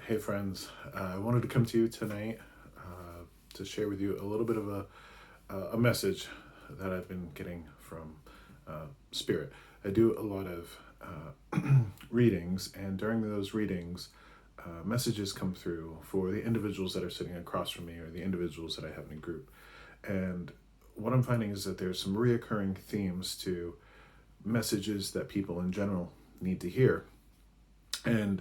Hey friends, I wanted to come to you tonight to share with you a little bit of a message that I've been getting from Spirit. I do a lot of readings, and during those readings, messages come through for the individuals that are sitting across from me or the individuals that I have in a group. And what I'm finding is that there's some reoccurring themes to messages that people in general need to hear. And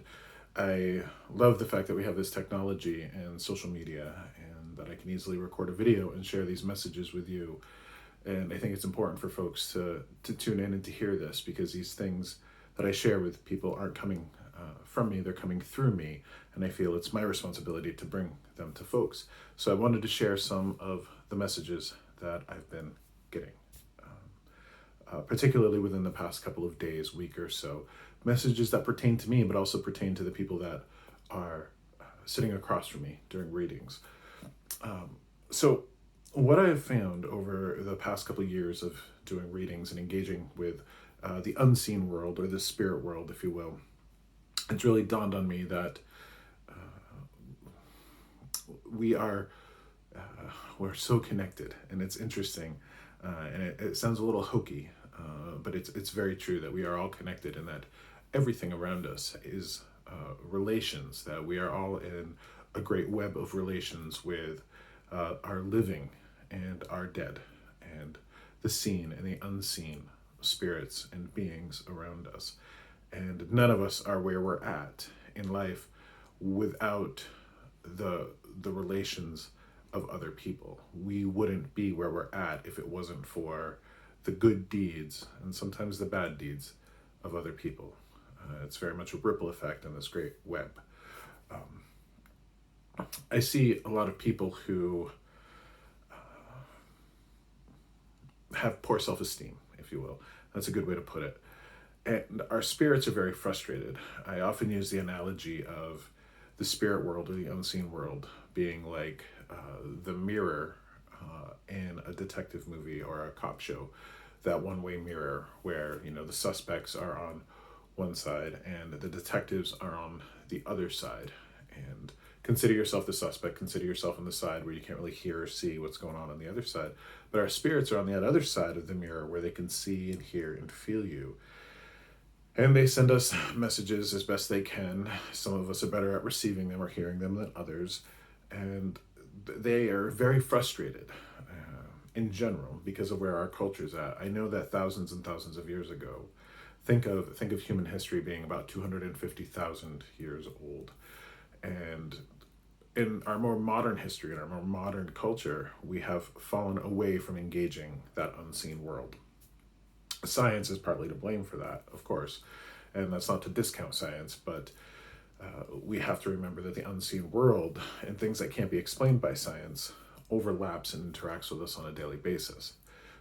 I love the fact that we have this technology and social media and that I can easily record a video and share these messages with you. And I think it's important for folks to tune in and to hear this, because these things that I share with people aren't coming from me, they're coming through me. And I feel it's my responsibility to bring them to folks. So I wanted to share some of the messages that I've been getting, particularly within the past couple of days, week or so. Messages that pertain to me, but also pertain to the people that are sitting across from me during readings. So, what I have found over the past couple of years of doing readings and engaging with the unseen world, or the spirit world, if you will, it's really dawned on me that we are we're so connected, and it's interesting, and it sounds a little hokey, but it's very true that we are all connected, and that everything around us is relations, that we are all in a great web of relations with our living and our dead, and the seen and the unseen spirits and beings around us. And none of us are where we're at in life without the relations of other people. We wouldn't be where we're at if it wasn't for the good deeds and sometimes the bad deeds of other people. It's very much a ripple effect in this great web. I see a lot of people who have poor self-esteem, if you will. That's a good way to put it. And our spirits are very frustrated. I often use the analogy of the spirit world or the unseen world being like the mirror in a detective movie or a cop show. That one-way mirror where, the suspects are on one side and the detectives are on the other side. And consider yourself the suspect, consider yourself on the side where you can't really hear or see what's going on the other side. But our spirits are on that other side of the mirror where they can see and hear and feel you. And they send us messages as best they can. Some of us are better at receiving them or hearing them than others. And they are very frustrated in general because of where our culture's at. I know that thousands and thousands of years ago, think of human history being about 250,000 years old. And in our more modern history, in our more modern culture, we have fallen away from engaging that unseen world. Science is partly to blame for that, of course, and that's not to discount science, but we have to remember that the unseen world and things that can't be explained by science overlaps and interacts with us on a daily basis.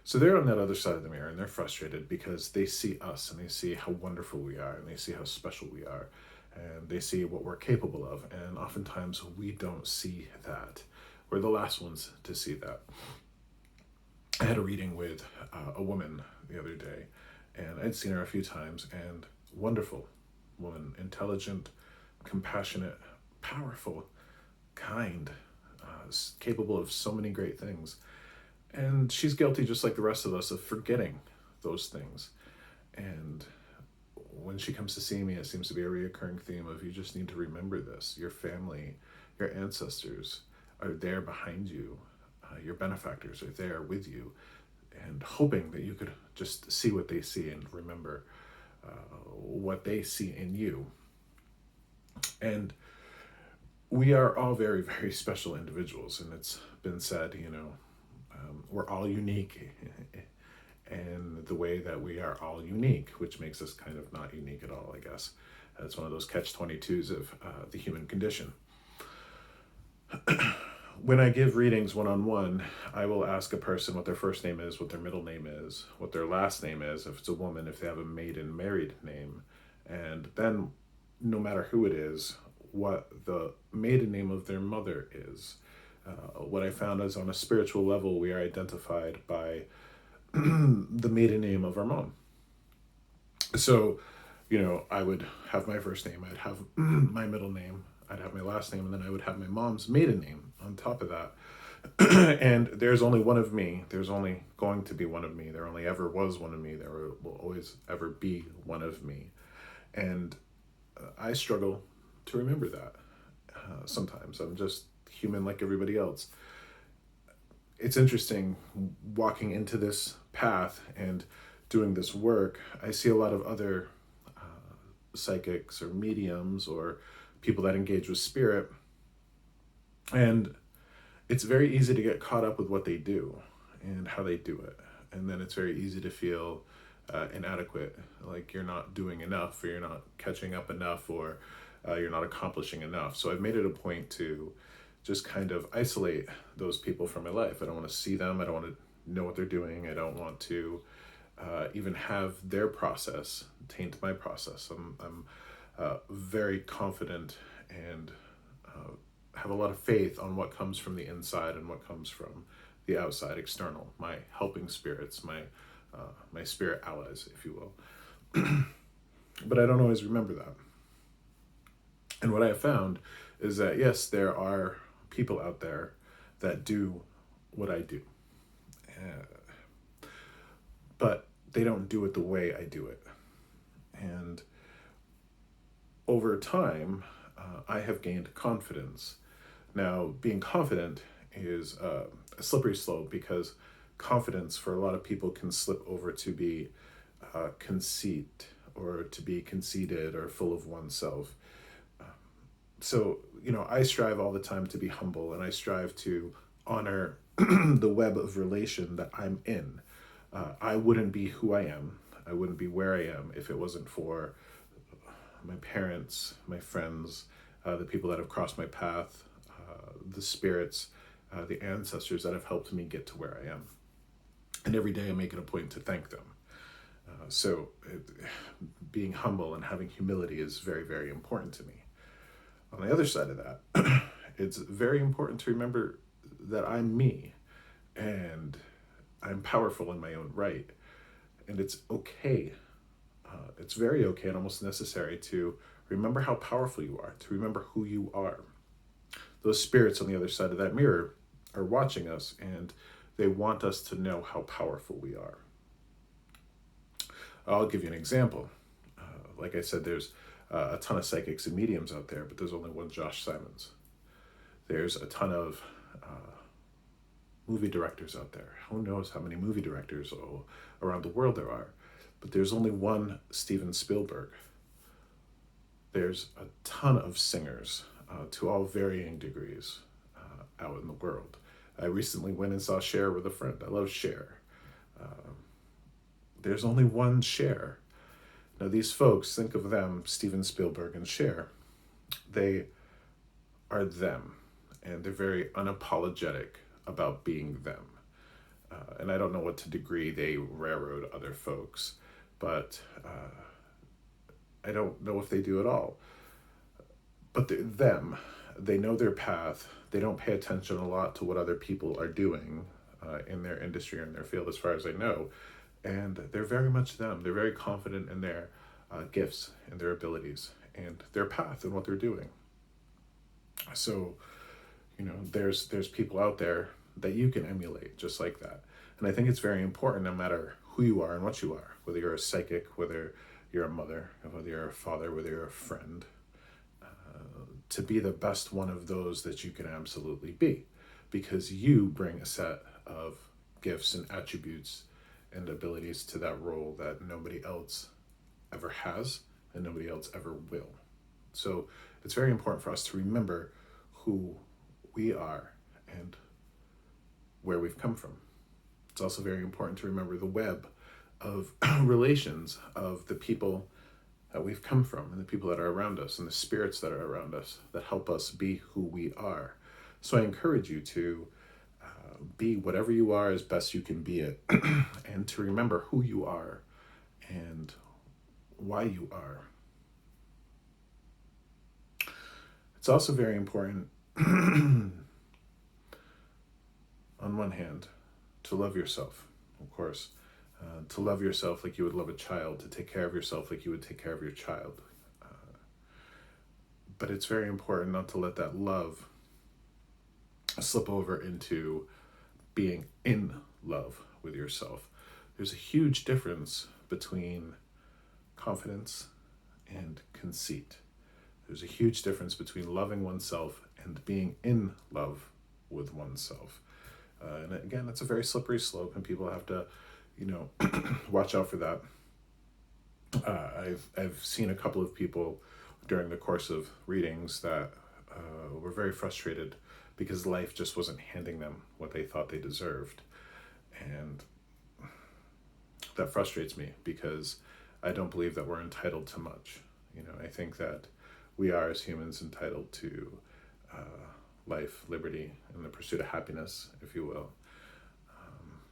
So they're on that other side of the mirror, and they're frustrated because they see us and they see how wonderful we are and they see how special we are and they see what we're capable of, and oftentimes we don't see that. We're the last ones to see that. I had a reading with a woman the other day, and I'd seen her a few times, and wonderful woman, intelligent, compassionate, powerful, kind, capable of so many great things. And she's guilty, just like the rest of us, of forgetting those things. And when she comes to see me, it seems to be a reoccurring theme of, you just need to remember this. Your family, your ancestors are there behind you. Your benefactors are there with you, and hoping that you could just see what they see and remember what they see in you. And we are all very, very special individuals, and it's been said, we're all unique in the way that we are all unique, which makes us kind of not unique at all, I guess. It's one of those catch-22s of the human condition. When I give readings one-on-one, I will ask a person what their first name is, what their middle name is, what their last name is, if it's a woman, if they have a maiden married name, and then, no matter who it is, what the maiden name of their mother is. What I found is, on a spiritual level, we are identified by the maiden name of our mom. So, I would have my first name, I'd have my middle name, I'd have my last name, and then I would have my mom's maiden name on top of that. And there's only one of me. There's only going to be one of me. There only ever was one of me. There will always ever be one of me. And I struggle to remember that. Sometimes I'm just human like everybody else. It's interesting walking into this path and doing this work. I see a lot of other psychics or mediums or people that engage with spirit, and it's very easy to get caught up with what they do and how they do it, and then it's very easy to feel inadequate, like you're not doing enough, or you're not catching up enough, or you're not accomplishing enough. So I've made it a point to just kind of isolate those people from my life. I don't want to see them. I don't want to know what they're doing. I don't want to even have their process taint my process. I'm very confident and have a lot of faith on what comes from the inside and what comes from the outside, external, my helping spirits, my spirit allies, if you will. But I don't always remember that. And what I have found is that, yes, there are people out there that do what I do. But they don't do it the way I do it. And over time, I have gained confidence. Now, being confident is a slippery slope, because confidence for a lot of people can slip over to be conceit, or to be conceited or full of oneself. So, I strive all the time to be humble, and I strive to honor the web of relation that I'm in. I wouldn't be who I am. I wouldn't be where I am if it wasn't for my parents, my friends, the people that have crossed my path, the spirits, the ancestors that have helped me get to where I am. And every day I make it a point to thank them. Being humble and having humility is very, very important to me. On the other side of that, it's very important to remember that I'm me, and I'm powerful in my own right. And it's okay. It's very okay and almost necessary to remember how powerful you are, to remember who you are. Those spirits on the other side of that mirror are watching us, and they want us to know how powerful we are. I'll give you an example. Like I said, there's a ton of psychics and mediums out there, but there's only one Josh Simons. There's a ton of movie directors out there. Who knows how many movie directors around the world there are. But there's only one Steven Spielberg. There's a ton of singers to all varying degrees out in the world. I recently went and saw Cher with a friend. I love Cher. There's only one Cher. Now these folks, think of them, Steven Spielberg and Cher. They are them, and they're very unapologetic about being them. And I don't know what to degree they railroad other folks, but I don't know if they do at all. But they're them. They know their path. They don't pay attention a lot to what other people are doing in their industry or in their field, as far as I know. And they're very much them. They're very confident in their gifts and their abilities and their path and what they're doing. So, there's people out there that you can emulate just like that. And I think it's very important, no matter who you are and what you are, whether you're a psychic, whether you're a mother, whether you're a father, whether you're a friend, to be the best one of those that you can absolutely be, because you bring a set of gifts and attributes and abilities to that role that nobody else ever has and nobody else ever will. So it's very important for us to remember who we are and where we've come from. It's also very important to remember the web of relations of the people that we've come from, and the people that are around us, and the spirits that are around us that help us be who we are. So I encourage you to be whatever you are as best you can be it, and to remember who you are and why you are. It's also very important, on one hand, to love yourself, of course. To love yourself like you would love a child, to take care of yourself like you would take care of your child. But it's very important not to let that love slip over into being in love with yourself. There's a huge difference between confidence and conceit. There's a huge difference between loving oneself and being in love with oneself. And again, it's a very slippery slope, and people have to, watch out for that. I've seen a couple of people during the course of readings that were very frustrated because life just wasn't handing them what they thought they deserved. And that frustrates me because I don't believe that we're entitled to much. I think that we are, as humans, entitled to life, liberty, and the pursuit of happiness, if you will.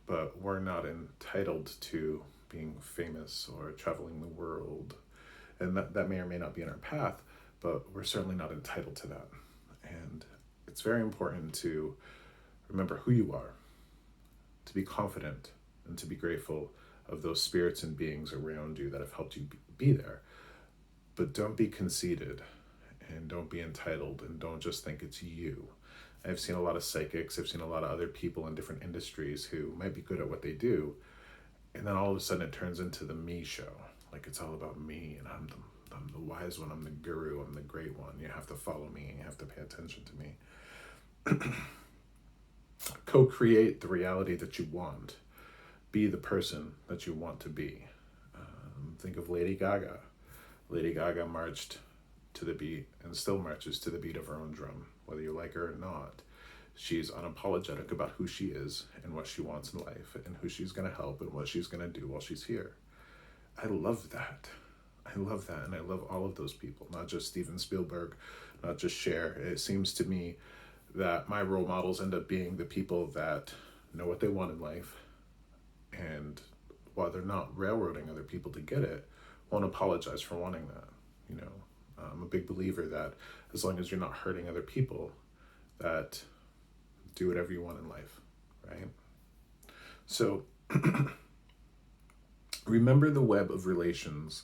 But we're not entitled to being famous or traveling the world. And that may or may not be in our path, but we're certainly not entitled to that. And it's very important to remember who you are, to be confident, and to be grateful of those spirits and beings around you that have helped you be there. But don't be conceited, and don't be entitled, and don't just think it's you. I've seen a lot of psychics, I've seen a lot of other people in different industries who might be good at what they do, and then all of a sudden it turns into the me show. Like it's all about me, and I'm the wise one, I'm the guru, I'm the great one. You have to follow me, and you have to pay attention to me. Co-create the reality that you want. Be the person that you want to be. Think of Lady Gaga. Lady Gaga marched to the beat and still marches to the beat of her own drum, whether you like her or not. She's unapologetic about who she is and what she wants in life and who she's going to help and what she's going to do while she's here. I love that. I love that, and I love all of those people, not just Steven Spielberg, not just Cher. It seems to me that my role models end up being the people that know what they want in life, and while they're not railroading other people to get it, won't apologize for wanting that. I'm a big believer that as long as you're not hurting other people, that do whatever you want in life, right? So remember the web of relations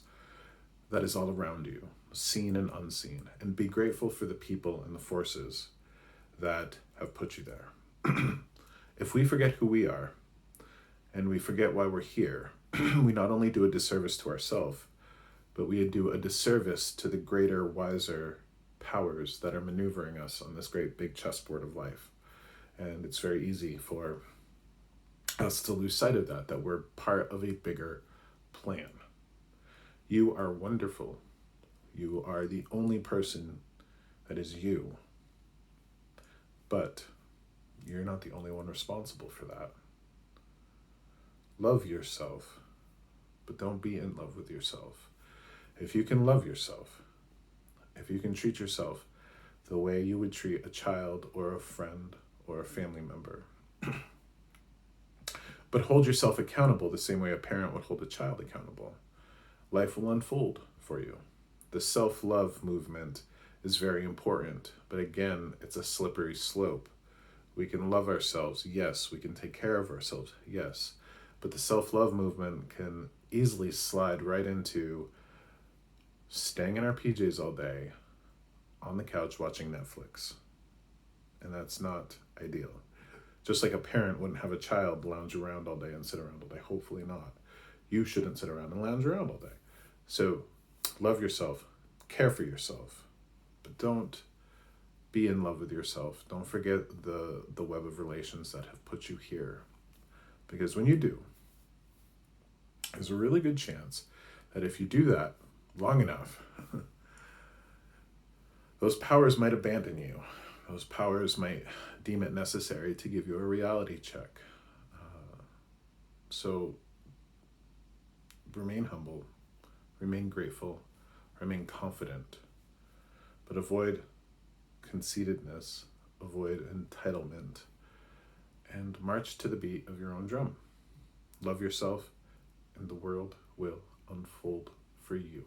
that is all around you, seen and unseen, and be grateful for the people and the forces that have put you there. If we forget who we are and we forget why we're here, we not only do a disservice to ourselves, but we do a disservice to the greater, wiser powers that are maneuvering us on this great big chessboard of life. And it's very easy for us to lose sight of that we're part of a bigger plan. You are wonderful. You are the only person that is you. But you're not the only one responsible for that. Love yourself, but don't be in love with yourself. If you can love yourself, if you can treat yourself the way you would treat a child or a friend or a family member, but hold yourself accountable the same way a parent would hold a child accountable, life will unfold for you. The self-love movement is very important, but again, it's a slippery slope. We can love ourselves, yes. We can take care of ourselves, yes. But the self-love movement can easily slide right into staying in our PJs all day on the couch watching Netflix. And that's not ideal. Just like a parent wouldn't have a child lounge around all day and sit around all day. Hopefully not. You shouldn't sit around and lounge around all day. So love yourself, care for yourself, but don't be in love with yourself. Don't forget the web of relations that have put you here. Because when you do, there's a really good chance that if you do that long enough, those powers might abandon you. Those powers might deem it necessary to give you a reality check. So remain humble, remain grateful, remain confident, but avoid conceitedness, avoid entitlement, and march to the beat of your own drum. Love yourself, and the world will unfold for you.